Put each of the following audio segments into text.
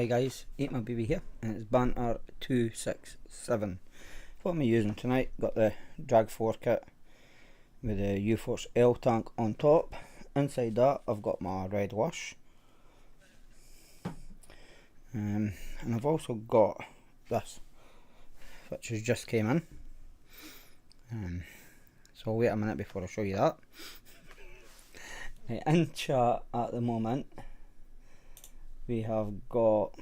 Hi guys, EatMaBB here, and it's Banter 267. What am I using tonight? Got the Drag 4 kit with the U-Force L tank on top. Inside that I've got my red wash. And I've also got this, which has just came in. So I'll wait a minute before I show you that. In chat at the moment we have got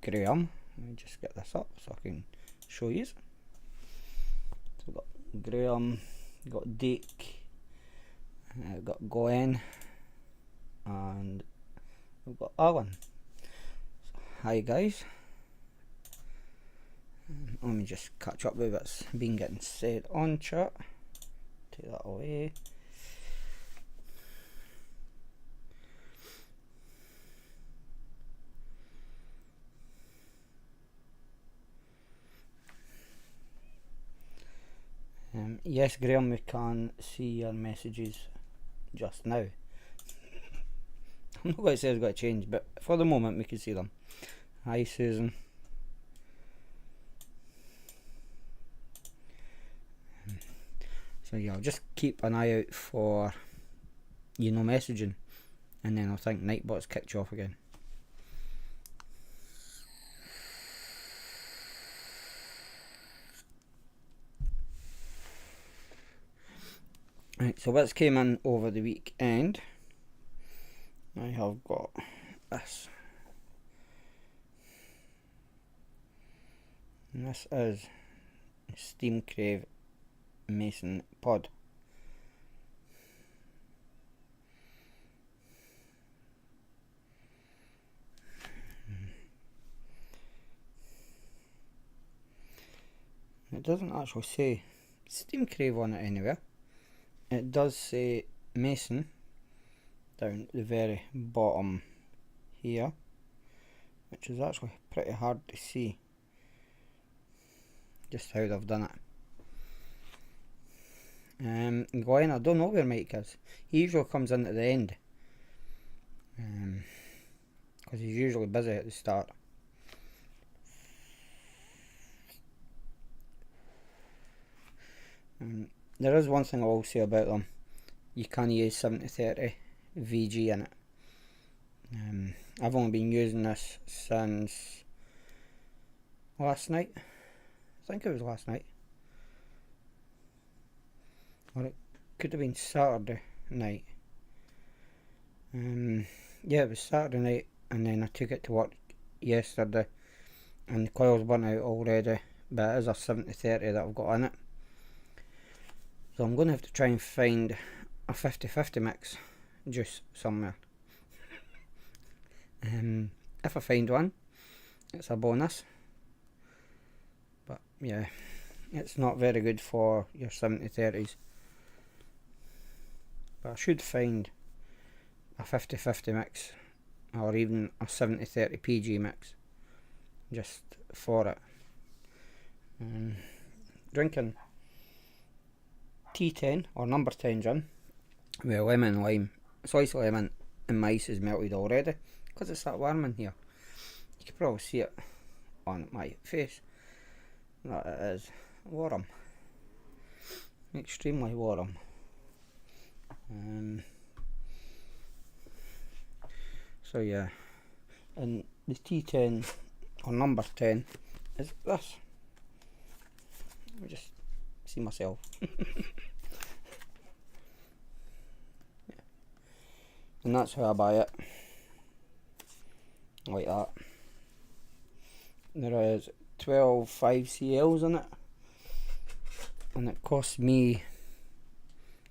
Graham. Let me just get this up so I can show you. So we've got Graham, we've got Dick, we've got Gwen, and we've got Alan. So, hi guys. Let me just catch up with what's been getting said on chat. Take that away. Yes, Graham, we can see your messages just now. I'm not going to say it's got to change, but for the moment we can see them. Hi Susan. So yeah, I'll just keep an eye out for messaging, and then I'll think Nightbot's kicked you off again. Right, so what's came in over the weekend, I have got this. And this is Steam Crave Mason Pod. It doesn't actually say Steam Crave on it anywhere. It does say Mason down at the very bottom here, which is actually pretty hard to see just how they've done it. Glenn, I don't know where Mike is. He usually comes in at the end, because he's usually busy at the start. There is one thing I will say about them: you can use 7030 VG in it. I've only been using this since last night. I think it was last night, or it could have been Saturday night. Yeah, it was Saturday night, and then I took it to work yesterday, and the coils burnt out already, but it is a 7030 that I've got in it. So I'm going to have to try and find a 50-50 mix juice somewhere. If I find one, it's a bonus. But yeah, it's not very good for your 70-30s. But I should find a 50-50 mix, or even a 70-30 PG mix, just for it. Drinking T10 or number 10 gin with lemon and lime. Slice of lemon, and my ice is melted already because it's that warm in here. You can probably see it on my face that it is warm, extremely warm. So yeah, and the T10 or number 10 is this. Let me just see myself. Yeah. And that's how I buy it, like that. There is 12 5CLs in it, and it costs me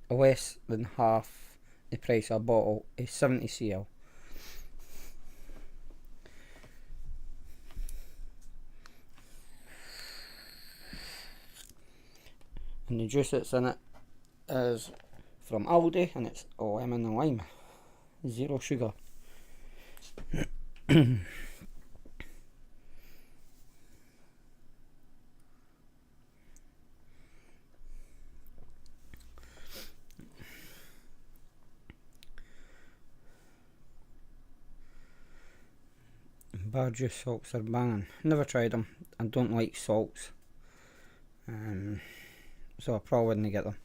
less than half the price of a bottle is 70cl. And the juice that's in it is from Aldi, and it's lemon and lime, 0 sugar. bar juice salts are banging. Never tried them. I don't like salts. So I probably wouldn't get them.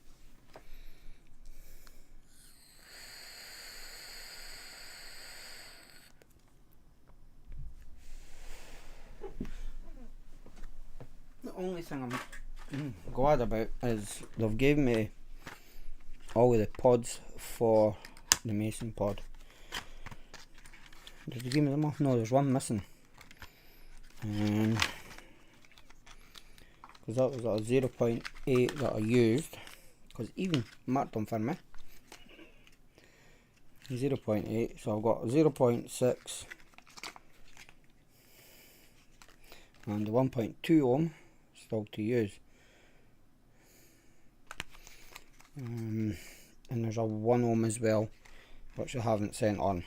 The only thing I'm glad about is they've given me all of the pods for the mason pod. Did they give me them all? No, there's one missing. Because that was a 0.8 that I used, because even marked them for me. 0.8, so I've got 0.6 and the 1.2 ohm still to use. And there's a 1 ohm as well, which I haven't sent on.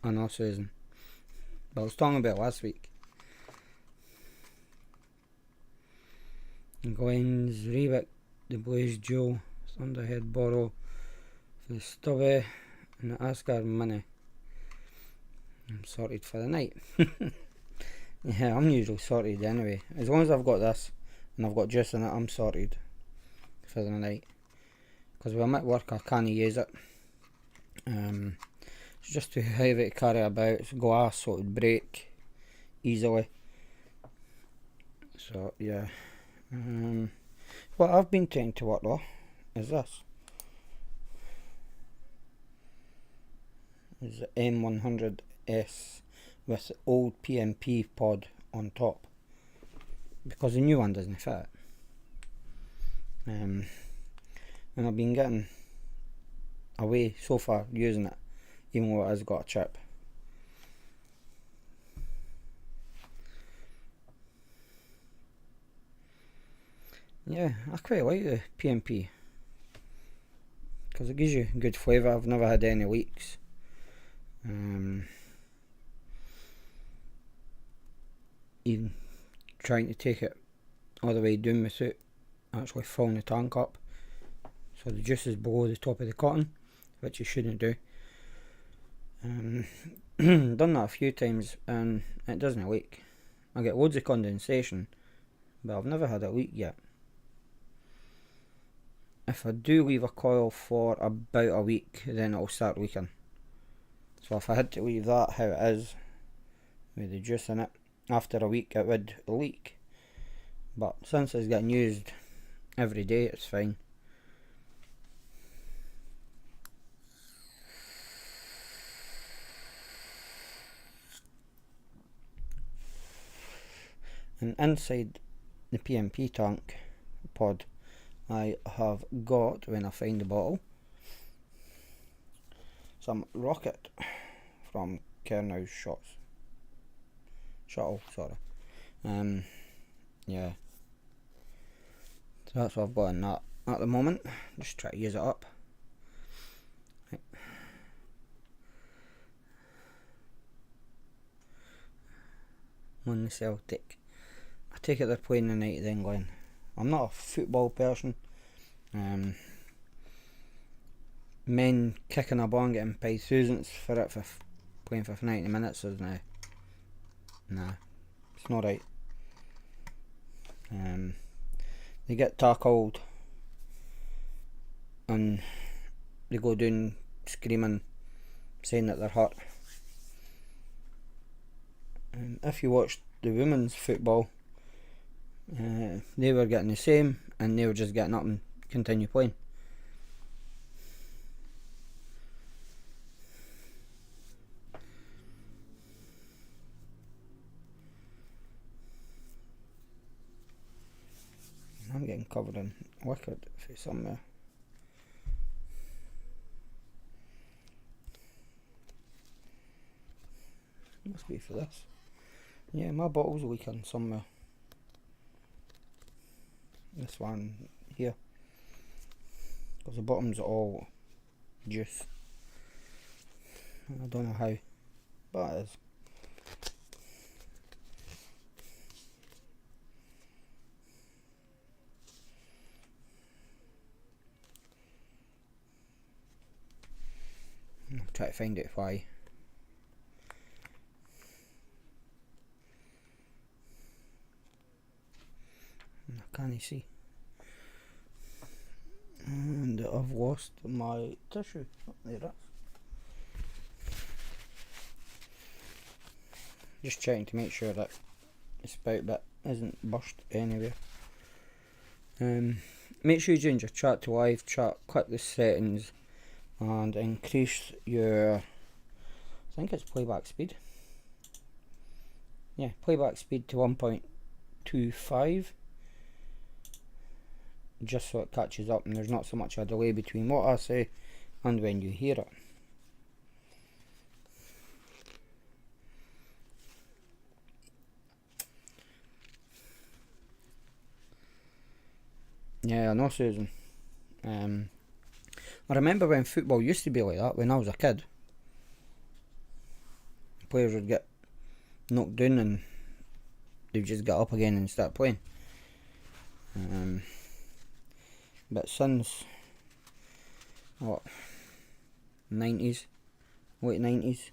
I know, Susan, but I was talking about last week. Glenn's Reebok, the Blaze Joe, Thunderhead Borrow, the Stubby, and the Asgard Mini. I'm sorted for the night. Yeah, I'm usually sorted anyway. As long as I've got this and I've got juice in it, I'm sorted for the night. Because when I'm at work, I can't use it. It's just too heavy to carry about. It's glass, so it would break easily. So yeah. What I've been trying to work though is this. Is the M100S with the old PMP pod on top, because the new one doesn't fit. And I've been getting away so far using it, even though it has got a chip. Yeah, I quite like the PMP because it gives you good flavour. I've never had any leaks. Even trying to take it all the way down without actually filling the tank up, so the juice is below the top of the cotton, which you shouldn't do. Done that a few times and it doesn't leak. I get loads of condensation, but I've never had a leak yet. If I do leave a coil for about a week, then it'll start leaking. So if I had to leave that how it is with the juice in it, after a week it would leak. But since it's getting used every day, it's fine. And inside the PMP tank pod, I have got, when I find the bottle, some rocket from Kernow's shuttle, sorry. Yeah. So that's what I've got in that at the moment. Just try to use it up. Right. On the Celtic. I take it they're playing tonight then, Glenn. I'm not a football person. Men kicking a ball and getting paid thousands for it for playing for 90 minutes is nah, it's not right. They get tackled and they go down screaming, saying that they're hurt. If you watched the women's football, they were getting the same, and they were just getting up and continue playing. I'm getting covered in liquid for somewhere. Must be for this. Yeah, my bottle's leaking somewhere. This one here, because the bottom's all juice. I don't know how, but it is. try to find out why. I can't see. And I've lost my tissue. Oh, there it is. Just checking to make sure that the spout bit isn't burst anywhere. Make sure you change your chat to live chat, click the settings and increase your, I think it's playback speed. Yeah, playback speed to 1.25, just so it catches up and there's not so much a delay between what I say and when you hear it. Yeah, I know, Susan. I remember when football used to be like that when I was a kid. Players would get knocked down and they'd just get up again and start playing. But since, what, 90s, late 90s,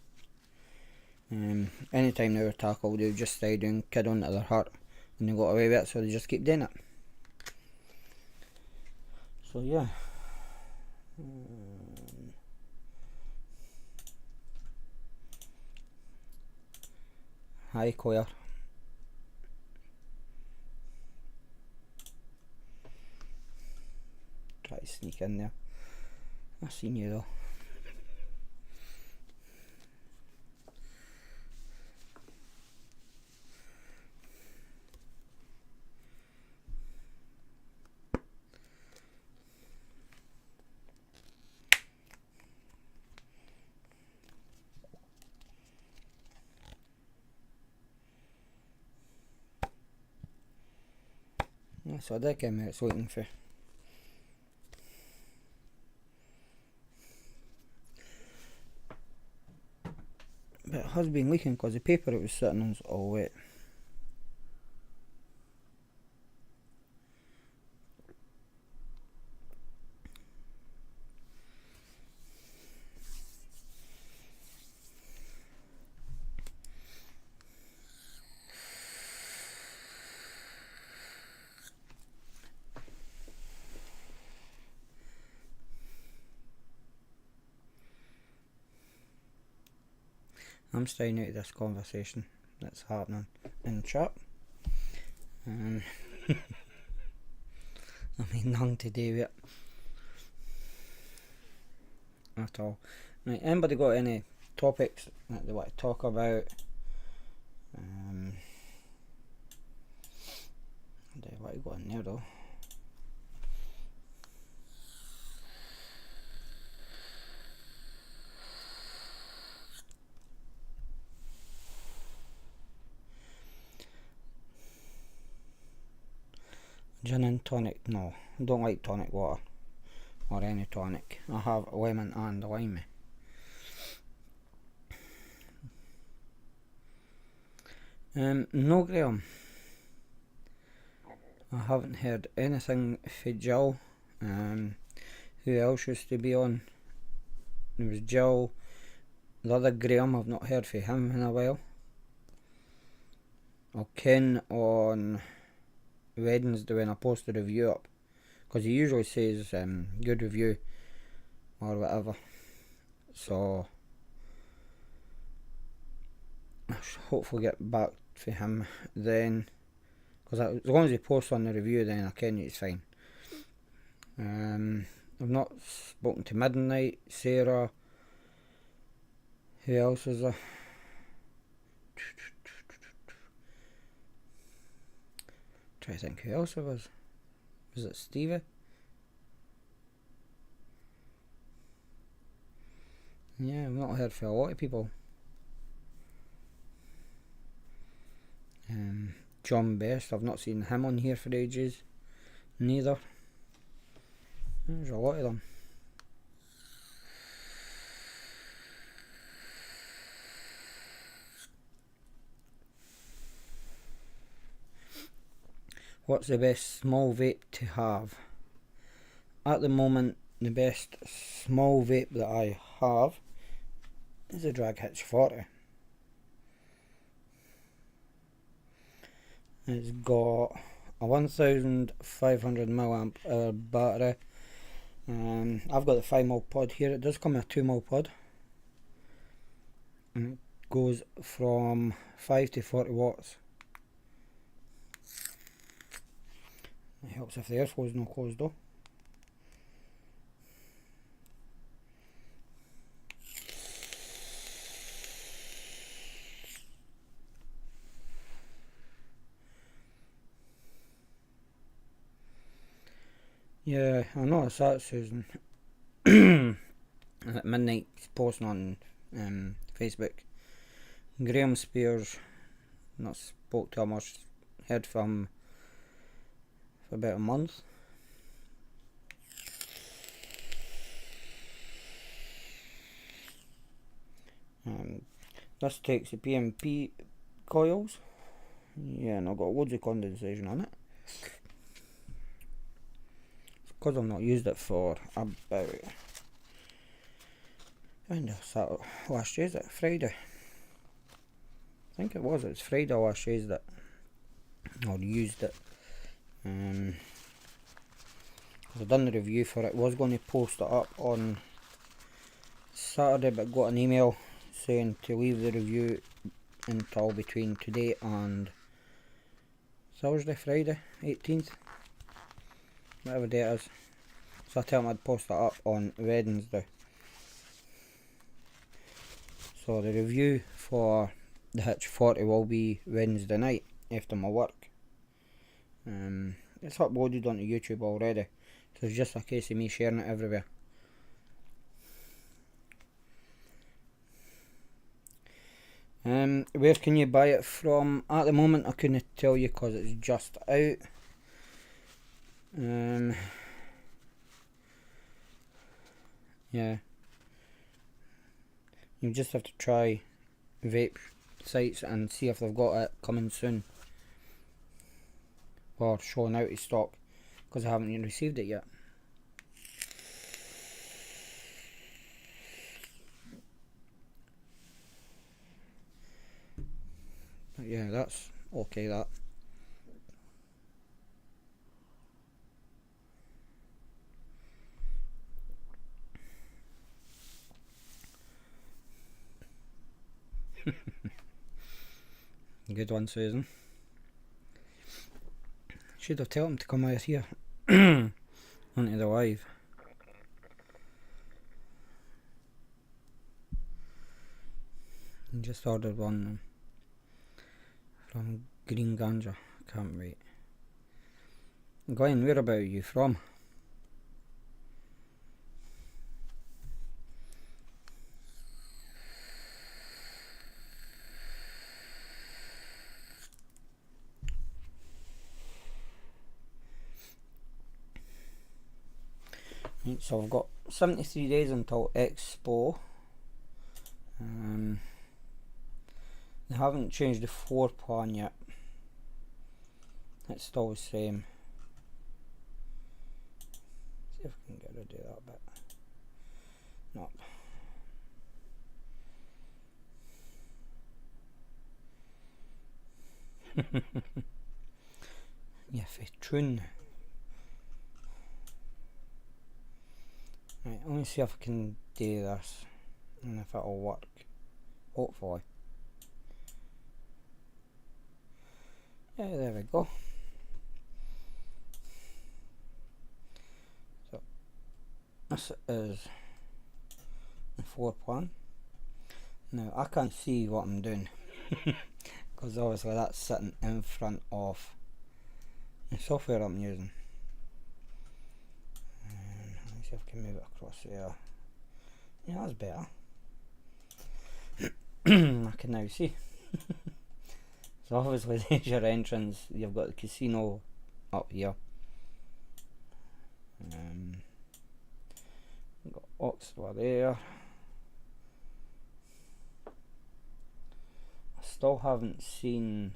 anytime they were tackled, they would just stay doing kid on to their heart and they got away with it, so they just keep doing it. So yeah. Hi Claire. Try to sneak in there. I seen you though. So I did get me it's waiting for. But it has been leaking because the paper it was sitting on is all wet. I'm staying out of this conversation that's happening in chat. I mean, nothing to do with it at all. Right, anybody got any topics that they want to talk about? Do you want to go in there though? Gin and tonic? No, I don't like tonic water or any tonic. I have lemon and lime. No, Graham. I haven't heard anything for Jill. Who else used to be on? There was Jill. The other Graham, I've not heard from him in a while. I'll Ken on Wednesday when I post the review up, because he usually says good review or whatever, so I should hopefully get back for him then, because as long as he posts on the review then I can it's fine. I've not spoken to Midnight, Sarah, who else is there? Try to think who else it was. Was it Stevie? Yeah, I've not heard from a lot of people. John Best, I've not seen him on here for ages. Neither. There's a lot of them. What's the best small vape to have? At the moment, the best small vape that I have is a Drag Hitch 40. It's got a 1500 milliamp hour battery. I've got the 5mm pod here. It does come with a 2mm pod, and it goes from 5 to 40 watts. It helps if the airflow's not closed though. Yeah, I noticed that, Susan. At midnight, he's posting on Facebook. Graham Spears, not spoke to him or heard from him for about a month. This takes the PMP coils. Yeah, and I've got loads of condensation on it. Because I've not used it for about, last year, is it Friday? I think it was Friday last year that I used it. I've done the review for it. Was going to post it up on Saturday, but got an email saying to leave the review until between today and Thursday, Friday, 18th, whatever day it is. So I tell them I'd post it up on Wednesday. So the review for the Hitch 40 will be Wednesday night after my work. It's uploaded onto YouTube already, so it's just a case of me sharing it everywhere. Where can you buy it from? At the moment I couldn't tell you because it's just out. Yeah, you just have to try vape sites and see if they've got it coming soon or showing out of stock, because I haven't even received it yet. But yeah, that's okay, that. Good one, Susan. Should have told him to come out here onto the live. Just ordered one from Green Ganja. Can't wait. Glenn, where about you from? Right, so I've got 73 days until Expo. They haven't changed the floor plan yet. It's still the same. See if I can get rid of that bit. No. Yeah, Trun. Right, let me see if I can do this and if it'll work. Hopefully. Yeah, there we go. So this is the floor plan. Now I can't see what I'm doing because obviously that's sitting in front of the software I'm using. Let me see if I can move it across there. Yeah, that's better. I can now see. So obviously there's your entrance. You've got the casino up here. Got Oxford there. I still haven't seen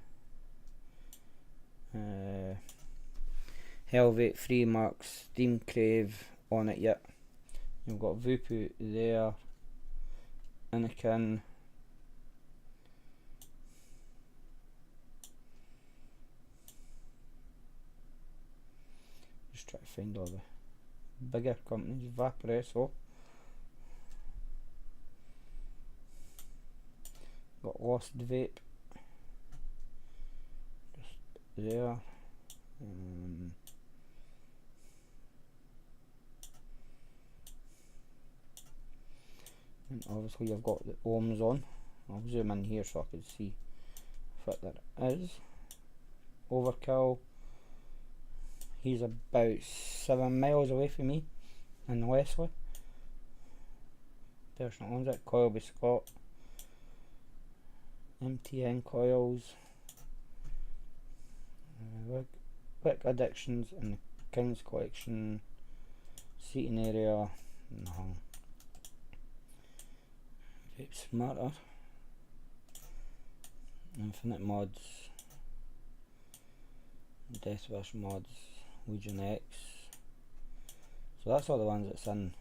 Helvet, Freemark, Steam Crave on it yet. You've got Vupu there, and I can just try to find all the bigger companies. Vaporesso, got Lost Vape just there. And obviously you've got the ohms on. I'll zoom in here so I can see what there is. Overkill, he's about 7 miles away from me in Wesley. Person owns it. Coil by Scott, MTN coils, Wick Addictions in the King's Collection, seating area, no. Vape Smarter, Infinite Mods, Deathwish Mods, Legion X. So that's all the ones that's in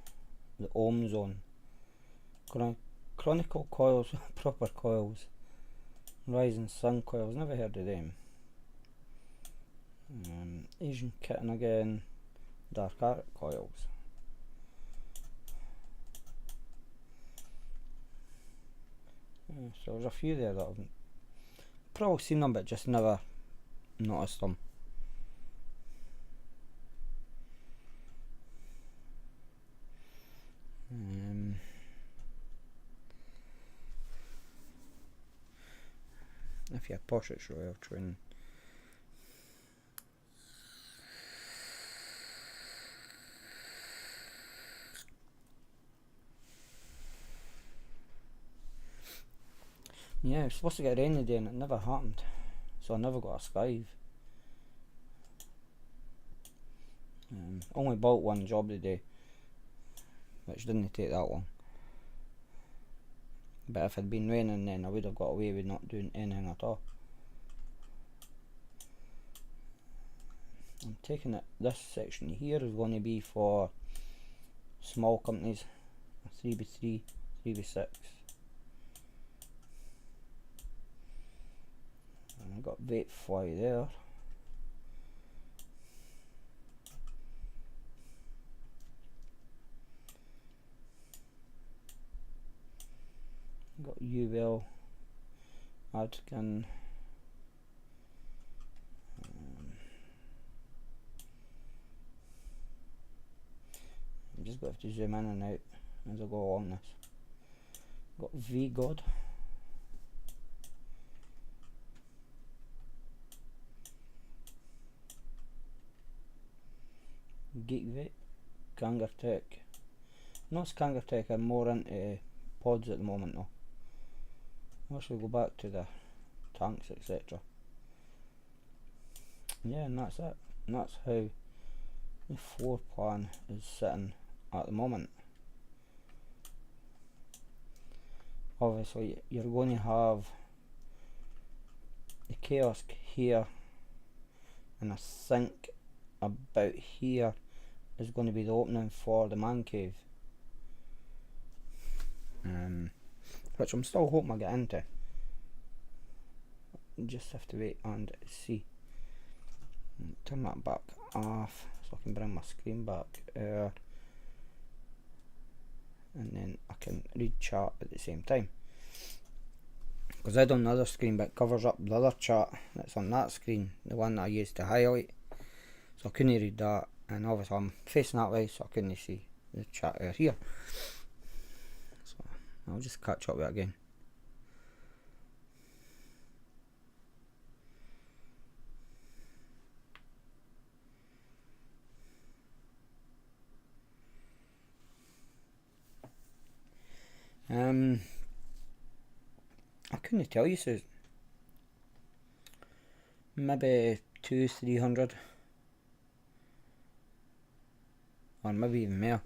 the ohm zone. Chronicle coils, proper coils, Rising Sun coils, never heard of them. Asian Kitten again, Dark Art coils. So there's a few there that I've probably seen them but just never noticed them. If you have portraits, Royal Train. Yeah, it was supposed to get rain today and it never happened, so I never got a skive. Only bought one job today, which didn't take that long. But if it had been raining, then I would have got away with not doing anything at all. I'm taking it, this section here is going to be for small companies, 3x3, 3x6. And I've got Vape Fly there. Got UL, Adkin, I'm just going to have to zoom in and out as I go along this. Got VGod, Geek Vape, Kangar Tech. No, it's Kangar Tech, I'm more into pods at the moment though. I should go back to the tanks, etc. Yeah, and that's it. And that's how the floor plan is sitting at the moment. Obviously you're going to have the kiosk here, and I think about here is going to be the opening for the man cave, which I'm still hoping I get into. Just have to wait and see. Turn that back off so I can bring my screen back, and then I can read chat at the same time, because I done the other screen but it covers up the other chat that's on that screen, the one that I used to highlight, so I couldn't read that, and obviously I'm facing that way so I couldn't see the chat out here, so I'll just catch up with it again. I couldn't tell you, Susan. Maybe 200-300, or maybe even more,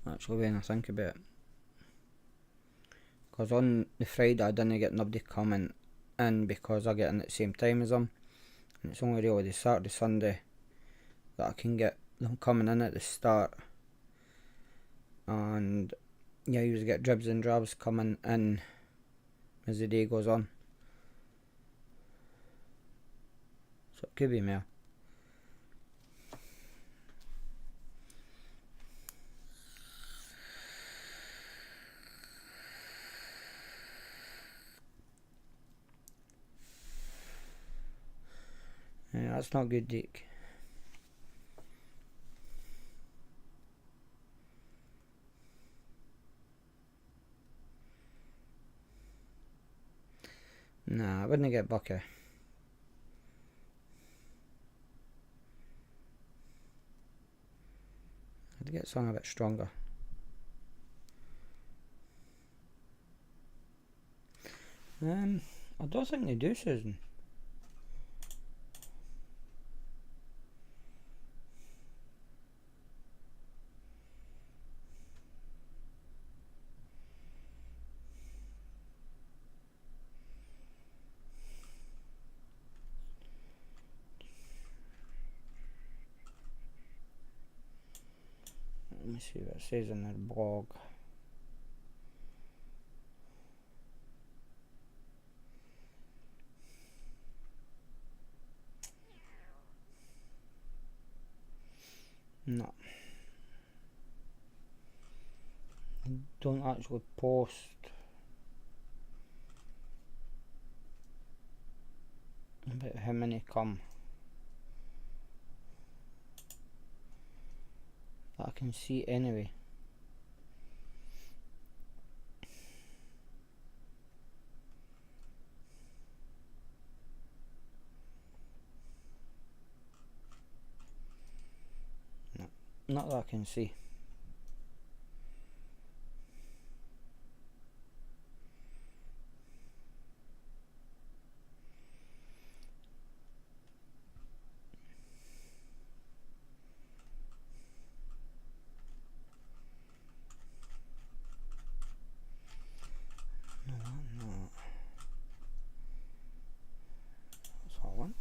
actually, when I think about it. Because on the Friday I didn't get nobody coming in because I get in at the same time as them, and it's only really the Saturday, Sunday that I can get them coming in at the start, and you usually get dribs and drabs coming in as the day goes on. So it could be more. Yeah, that's not good, Dick. Nah, I wouldn't get Bucky. I'd get something a bit stronger. I don't think they do, Susan. Let me see what it says in their blog. No. Don't actually post about how many come. That I can see anyway. No, not that I can see. No. That's all one.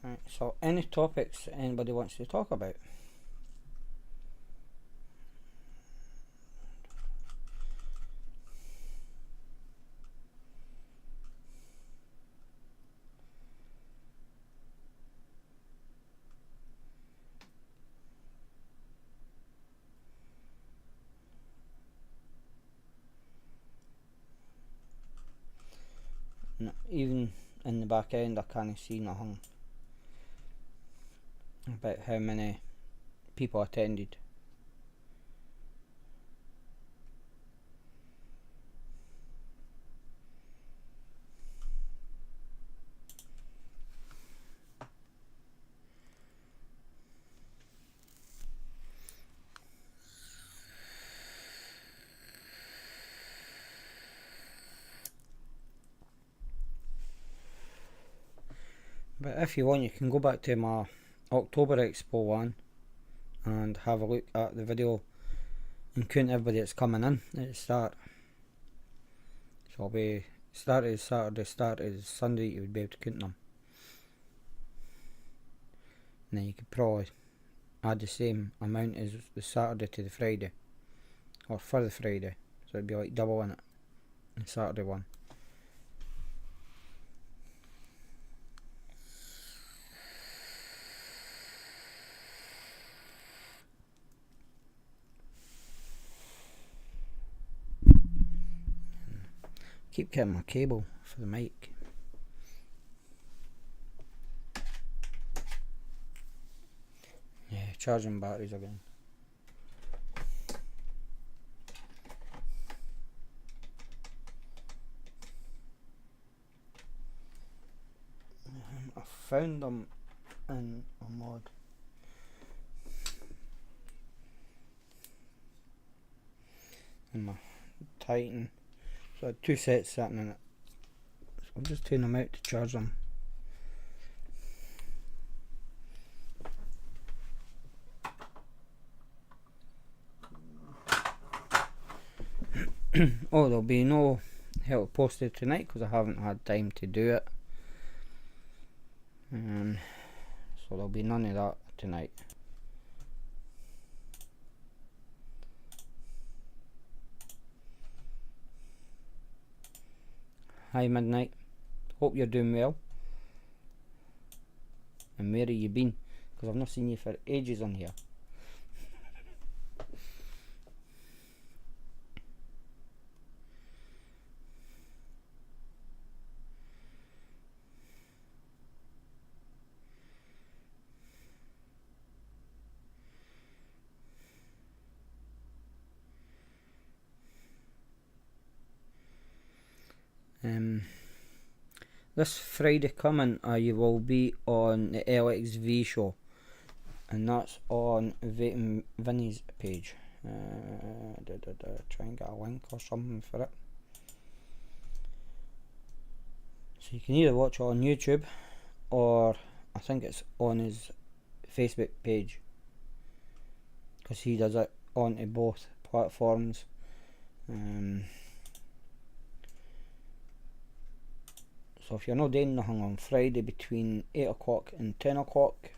Right, so any topics anybody wants to talk about? No, even in the back end I can't see nothing about how many people attended. But if you want, you can go back to my October Expo one and have a look at the video and count everybody that's coming in at the start. So I'll be started Saturday, started Sunday, you would be able to count them. And then you could probably add the same amount as the Saturday to the Friday, or for the Friday, so it'd be like double in it, the Saturday one. Keep getting my cable for the mic. Yeah, charging batteries again. I found them in a mod. In my Titan. So I had two sets sitting in it. So I'm just taking them out to charge them. Oh, there'll be no help posted tonight because I haven't had time to do it. So there'll be none of that tonight. Hi Midnight, hope you're doing well. And where have you been? Because I've not seen you for ages on here. This Friday coming, you will be on the LXV show, and that's on Vape Vinny's page. Try and get a link or something for it. So you can either watch it on YouTube, or I think it's on his Facebook page, because he does it onto both platforms. So if you're not doing nothing on Friday between 8 o'clock and 10 o'clock,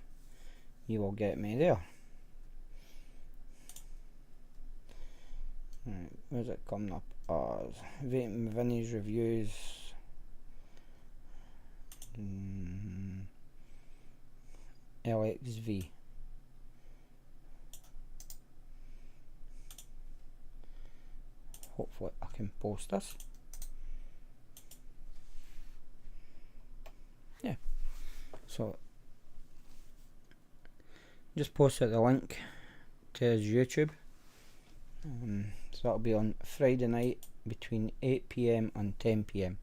you will get me there. Right, where's it coming up as? Vape Vinny's reviews. LXV. Hopefully I can post this. Yeah. So just posted the link to his YouTube. So that'll be on Friday night between 8 PM and 10 PM.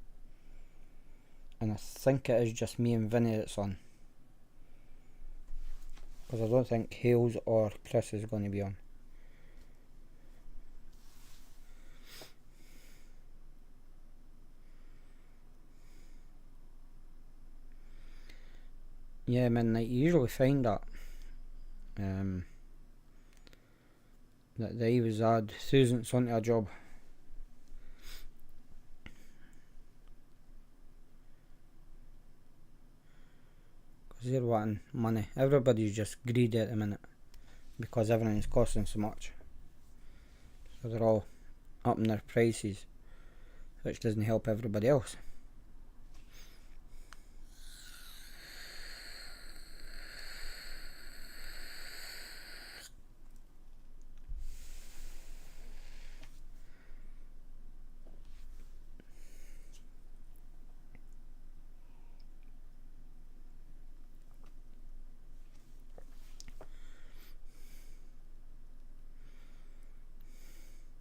And I think it is just me and Vinny that's on, because I don't think Hales or Chris is going to be on. Yeah, Midnight, you usually find that that they was add students onto a job. Because they're wanting money. Everybody's just greedy at the minute, because everything's costing so much. So they're all upping their prices, which doesn't help everybody else.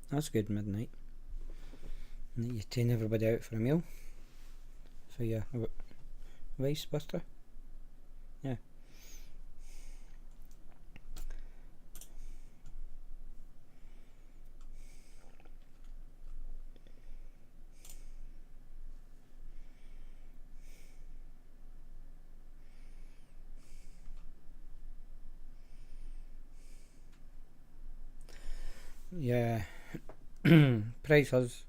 That's good, Midnight. You taking everybody out for a meal for your vice buster. Yeah. Yeah. Price has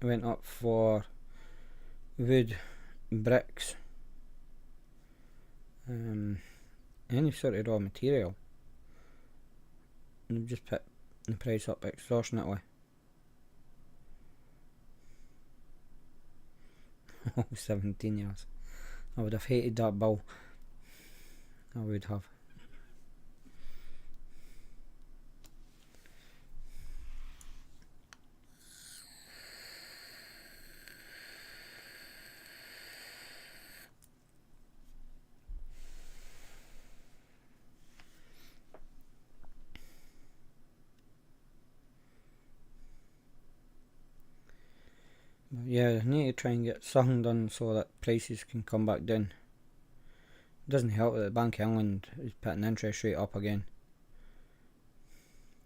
went up for wood, bricks, any sort of raw material. They've just put the price up extortionately. 17 years. I would have hated that bill. I would have. But yeah, I need to try and get something done so that prices can come back down. It doesn't help that the Bank of England is putting interest rate up again.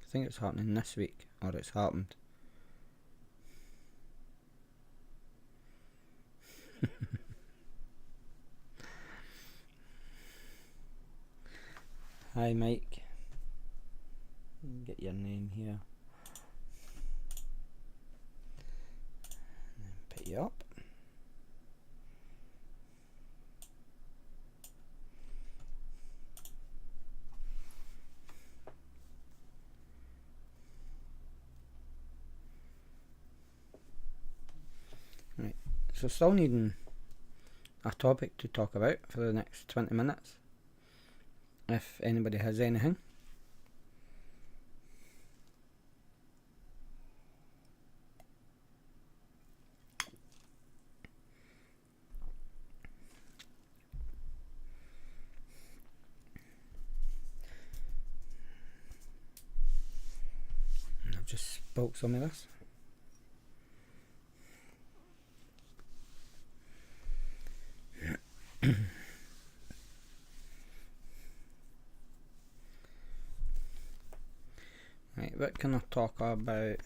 I think it's happening this week, or it's happened. Hi Mike. Get your name here. Yup. Right, so still needing a topic to talk about for the next 20 minutes. If anybody has anything. I've just spoke some of this. Right, what can I talk about?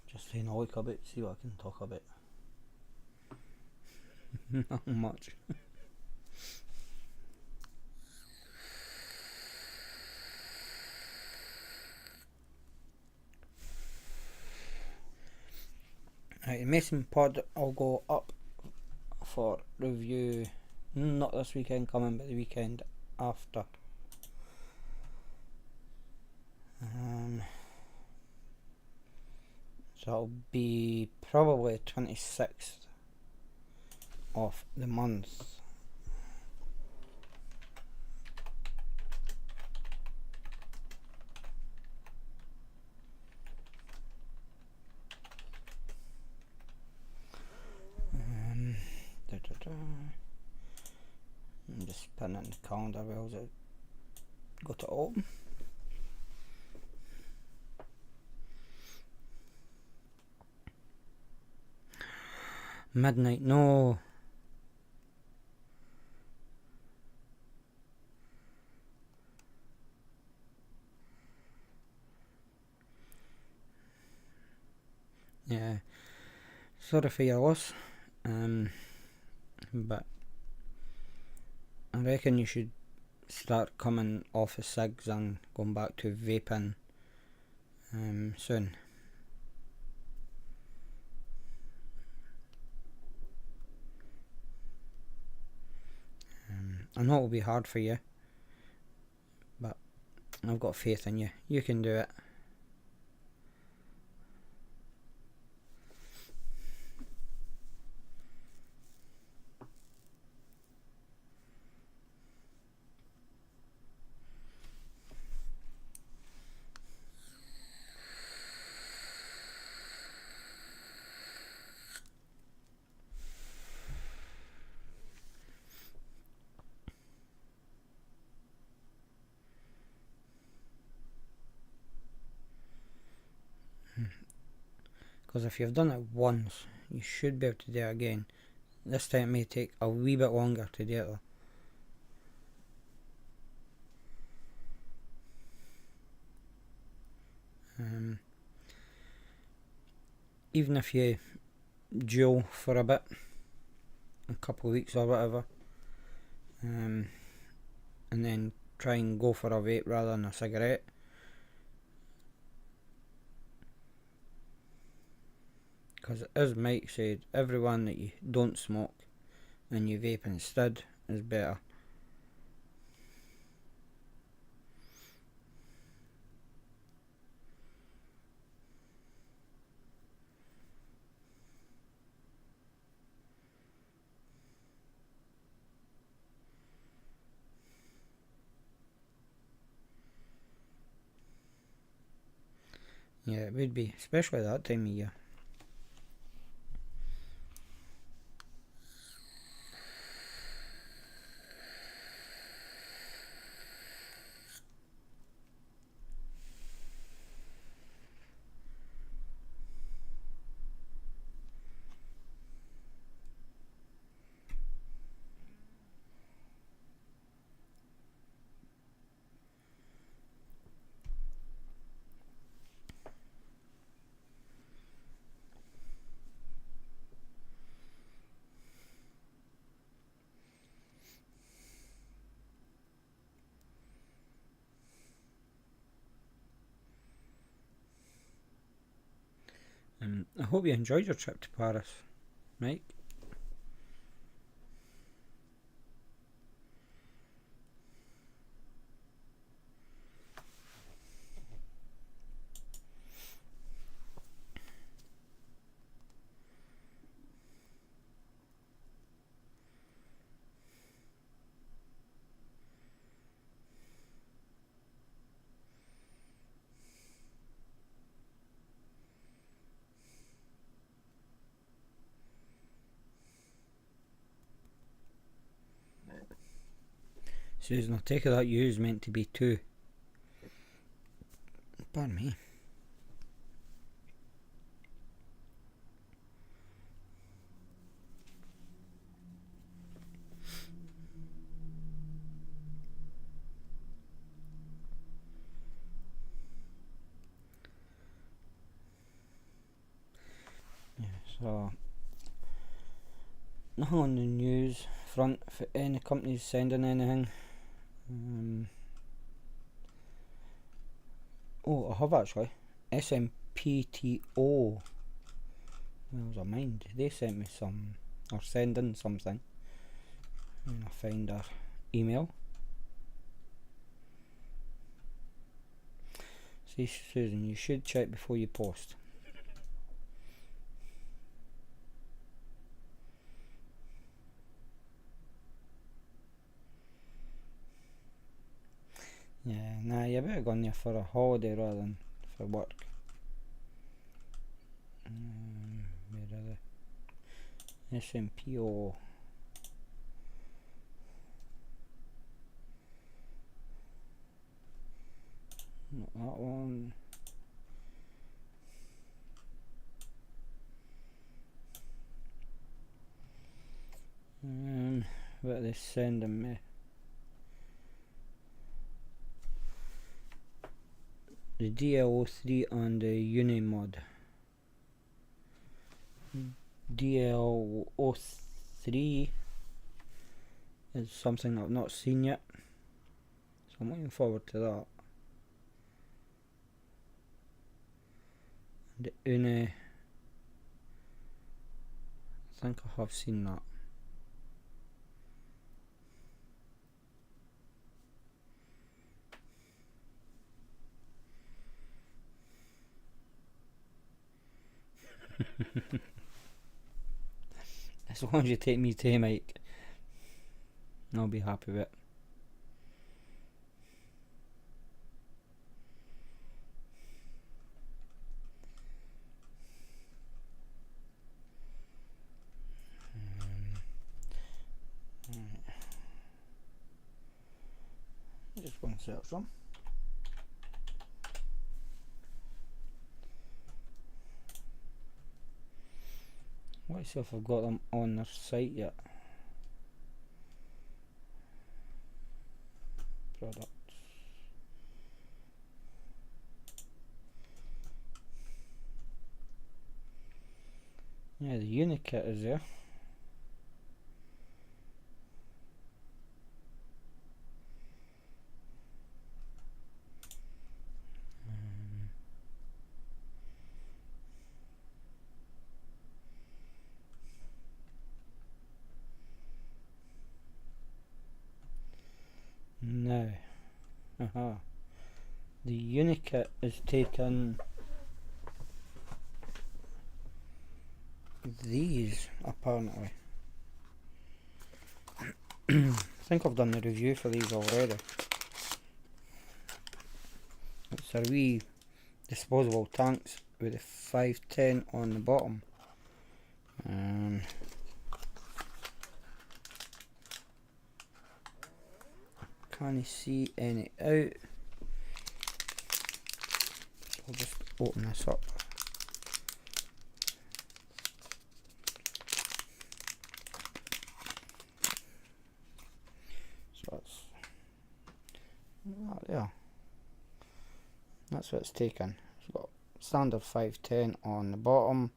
Just saying a look about, see what I can talk about. Not much. Right, the Mason pod will go up for review, not this weekend coming, but the weekend after. So it'll be probably 26th of the month. I'm just putting it in the calendar. Where's it? Go to open. Midnight, no. Yeah, sorry for your loss, but I reckon you should start coming off of cigs and going back to vaping soon. I know it'll be hard for you, but I've got faith in you. You can do it. Because if you've done it once, you should be able to do it again. This time it may take a wee bit longer to do it though. Even if you dual for a bit, a couple of weeks or whatever, and then try and go for a vape rather than a cigarette. Because as Mike said, everyone that you don't smoke and you vape instead is better. Yeah, it would be, especially that time of year. I hope you enjoyed your trip to Paris, Mike. Susan, I take it that you is meant to be 2. Pardon me. Yeah, so nothing on the news front for any companies sending anything. Oh, I have actually. SMPTO. Where's a mind? They sent me some, or sending something. And I find their email. See, Susan, you should check before you post. Yeah, nah, you better go on there for a holiday rather than for work. Where are they? SMPO. Not that one. What are they sending me? The DL03 and the Unimod. DL03 is something I've not seen yet, so I'm looking forward to that. The Uni, I think I have seen that. As long as you take me to Mike, I'll be happy with it. Just one search some. Let's see if I've got them on their site yet. Products. Yeah, the Unikit is there. No. The Unikit is taken these, apparently. I think I've done the review for these already. It's a wee disposable tanks with a 510 on the bottom. Can't see any out. I'll just open this up. So that's that there. That's what it's taken. It's got standard 510 on the bottom.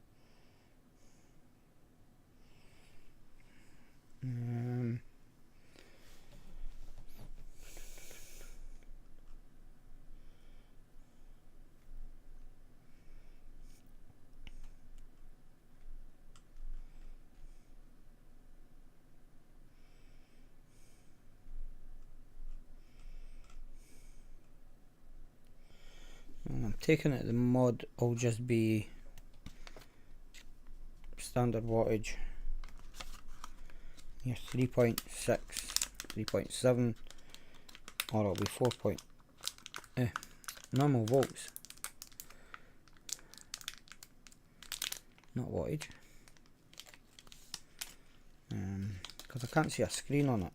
taking it the mod will just be standard wattage. Here 3.6, 3.7, or it'll be 4 point, normal volts, not wattage, because I can't see a screen on it.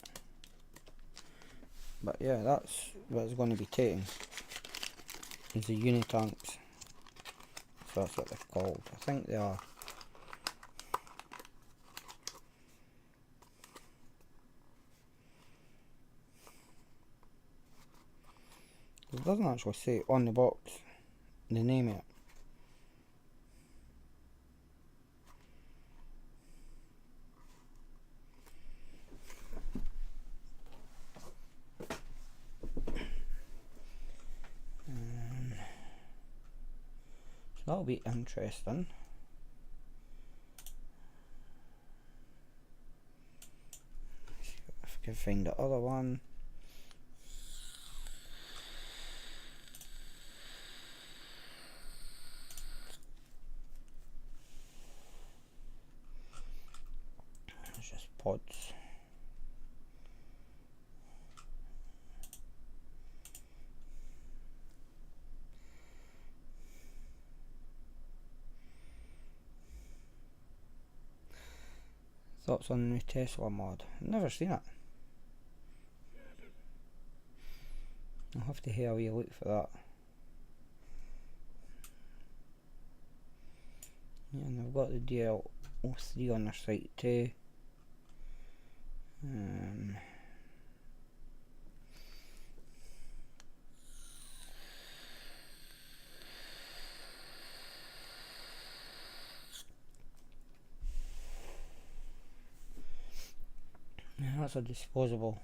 But yeah, that's what it's going to be taking, is the unitanks. So that's what they're called. I think they are. It doesn't actually say on the box the name of it. So that'll be interesting. Let's see if I can find the other one. It's just pods. Thoughts on the new Tesla mod? I've never seen it. I'll have to have a wee look for that. Yeah, and I've got the DL03 on their site too. Yeah, that's a disposable.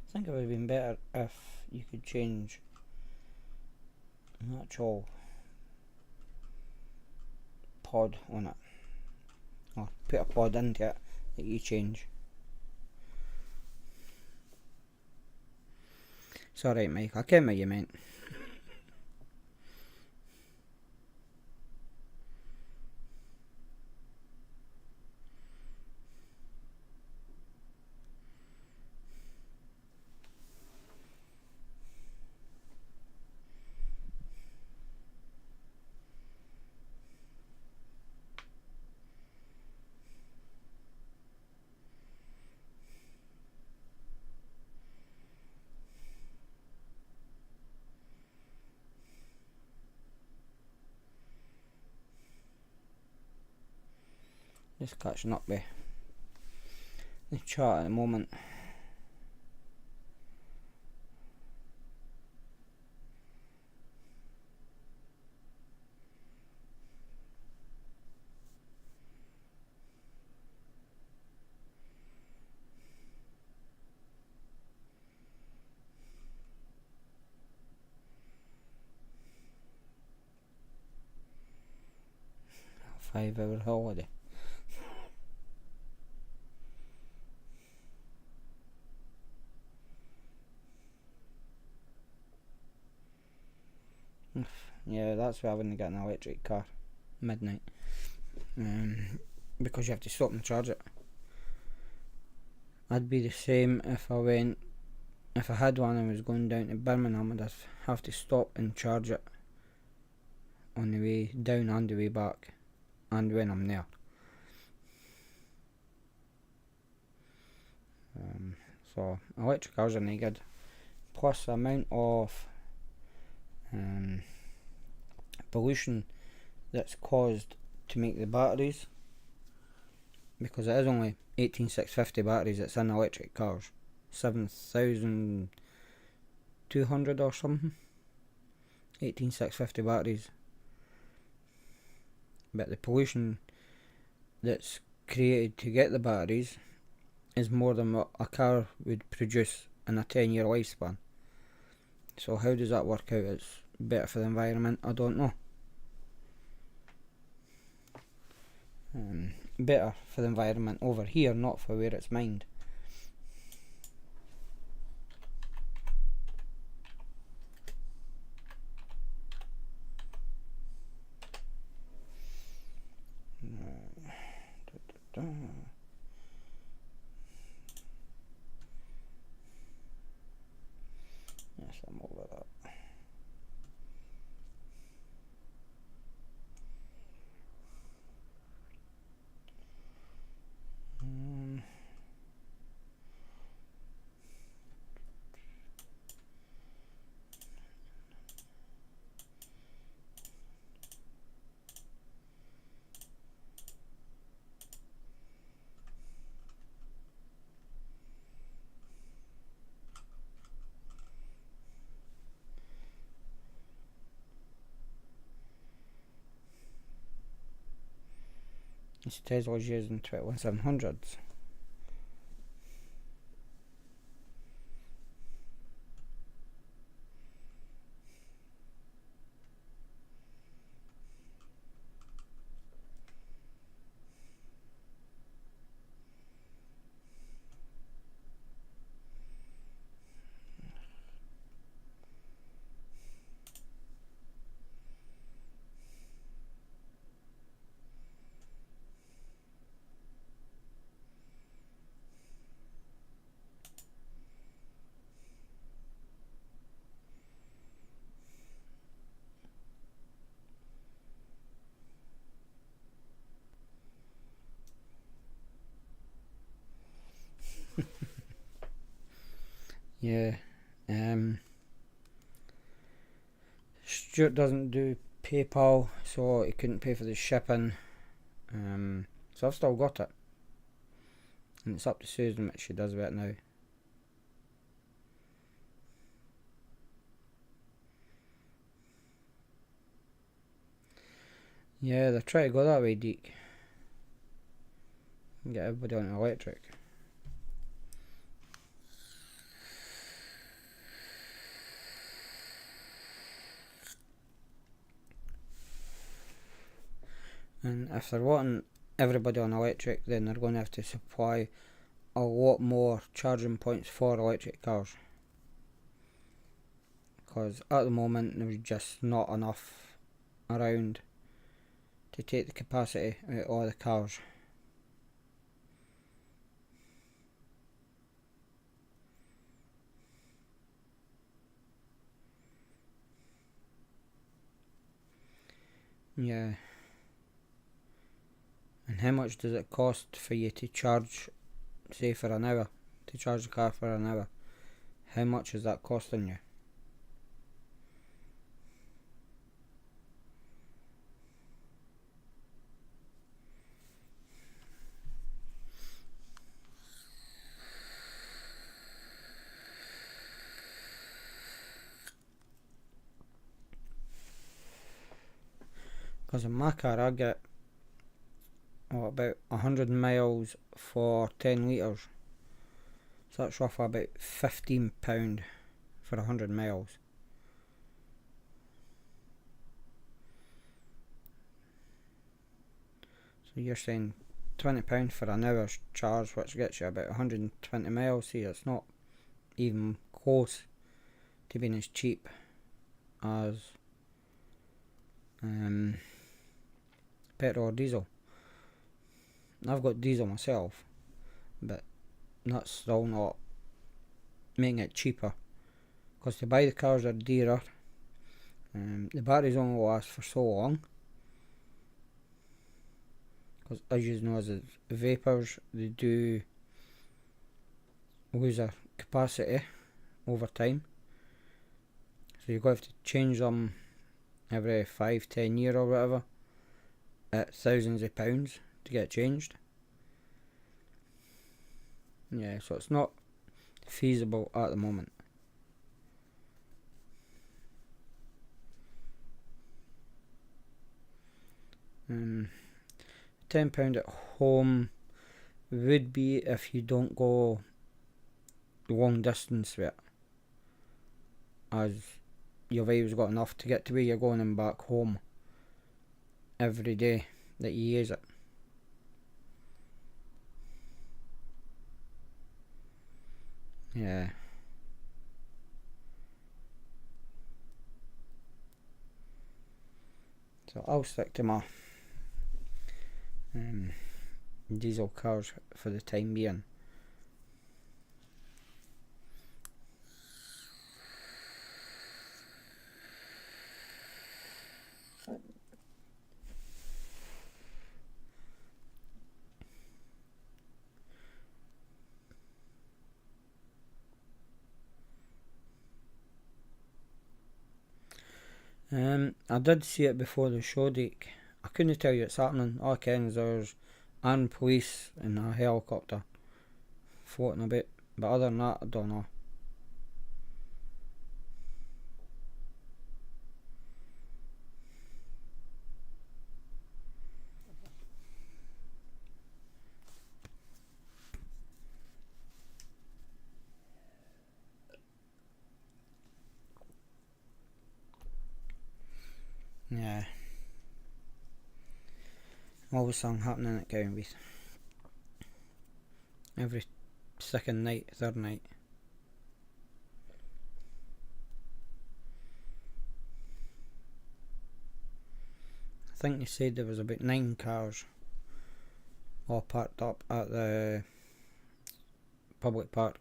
I think it would have been better if you could change an actual pod on it, or put a pod into it that you change. It's alright, Mike, I ken what you meant. Just catching up with the chat at the moment. A 5-hour holiday. Yeah, that's why I wouldn't get an electric car midnight, because you have to stop and charge it. I'd be the same if I had one and was going down to Birmingham. I'd have to stop and charge it on the way down and the way back, and when I'm there. So electric cars are no good. Plus the amount of pollution that's caused to make the batteries, because it is only 18650 batteries that's in electric cars, 7200 or something, 18650 batteries, but the pollution that's created to get the batteries is more than what a car would produce in a 10-year lifespan. So how does that work out? It's better for the environment? I don't know. better for the environment over here, not for where it's mined. Yes, I'm over that. This Tesla's using 21700s. Yeah. Stuart doesn't do PayPal, so he couldn't pay for the shipping. So I've still got it. And it's up to Susan what she does with it now. Yeah, they're trying to go that way, Deke. Get everybody on electric. And if they're wanting everybody on electric, then they're going to have to supply a lot more charging points for electric cars. Because at the moment there's just not enough around to take the capacity out of all the cars. Yeah. And how much does it cost for you to charge, say for an hour, to charge the car for an hour? How much is that costing you? Because in my car I get about 100 miles for 10 litres. So that's roughly about £15 for 100 miles. So you're saying £20 for an hour's charge, which gets you about 120 miles. See, it's not even close to being as cheap as petrol or diesel. I've got diesel myself, but that's still not making it cheaper, because to buy the cars are dearer. The batteries only last for so long, because as you know, as the vapors, they do lose their capacity over time, so you're going to have to change them every 5-10 years or whatever at thousands of pounds to get changed. Yeah, so it's not feasible at the moment. £10 at home would be if you don't go long distance with it, as your Vape's got enough to get to where you're going and back home every day that you use it. So I'll stick to my diesel cars for the time being. I did see it before the show date. I couldn't tell you it's happening. All I can is there's armed police in a helicopter floating a bit, but other than that I don't know. Yeah. Always something happening at Cowanbeath. Every second night, third night. I think they said there was about 9 cars all parked up at the public park.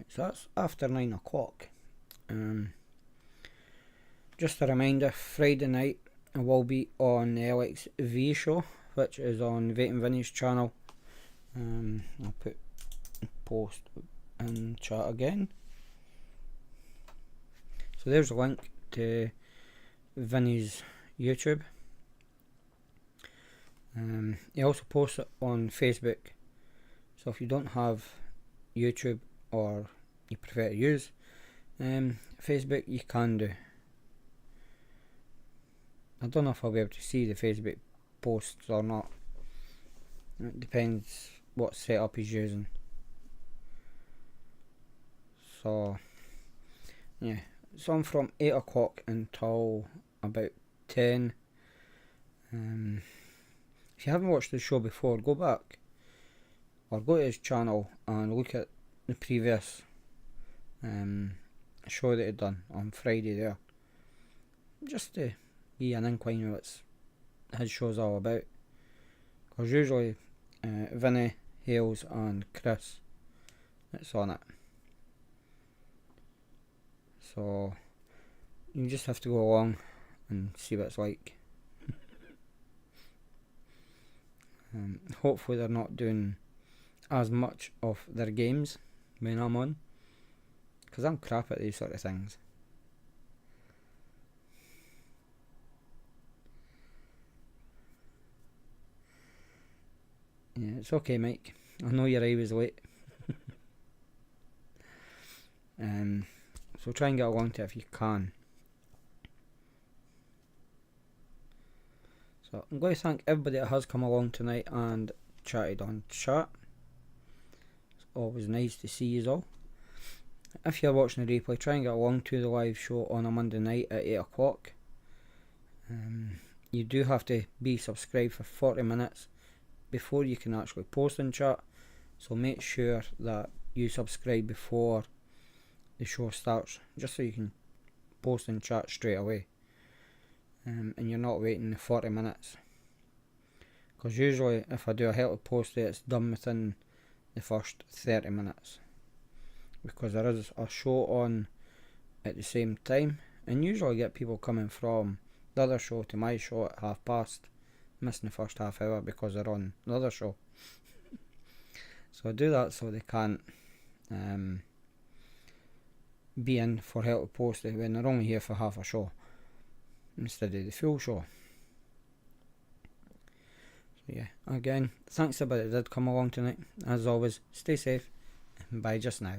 So that's after 9 o'clock. Just a reminder, Friday night I will be on the LXV show, which is on Vape and Vinny's channel. I'll put a post in chat again. So there's a link to Vinny's YouTube. He also posts it on Facebook. So if you don't have YouTube or you prefer to use Facebook, you can do. I don't know if I'll be able to see the Facebook posts or not. It depends what setup he's using. So yeah, so I'm from 8 o'clock until about 10. If you haven't watched the show before, go back or go to his channel and look at the previous show that he'd done on Friday there, just to give you an inkling of what his show's all about. Because usually Vinny, Hales and Chris, it's on it. So you just have to go along and see what it's like. Hopefully they're not doing as much of their games when I'm on, because I'm crap at these sort of things. Yeah, it's okay, Mike. I know your eye was late. So try and get along to it if you can. So I'm going to thank everybody that has come along tonight and chatted on chat. It's always nice to see you all. If you're watching the replay, try and get along to the live show on a Monday night at 8 o'clock. You do have to be subscribed for 40 minutes before you can actually post in chat, so make sure that you subscribe before the show starts, just so you can post in chat straight away, and you're not waiting the 40 minutes, because usually if I do a healthy post it's done within the first 30 minutes, because there is a show on at the same time, and usually I get people coming from the other show to my show at past, missing the first half hour because they're on the other show. So I do that so they can't be in for help to post it when they're only here for half a show instead of the full show. So yeah, again, thanks everybody that did come along tonight. As always, stay safe and bye just now.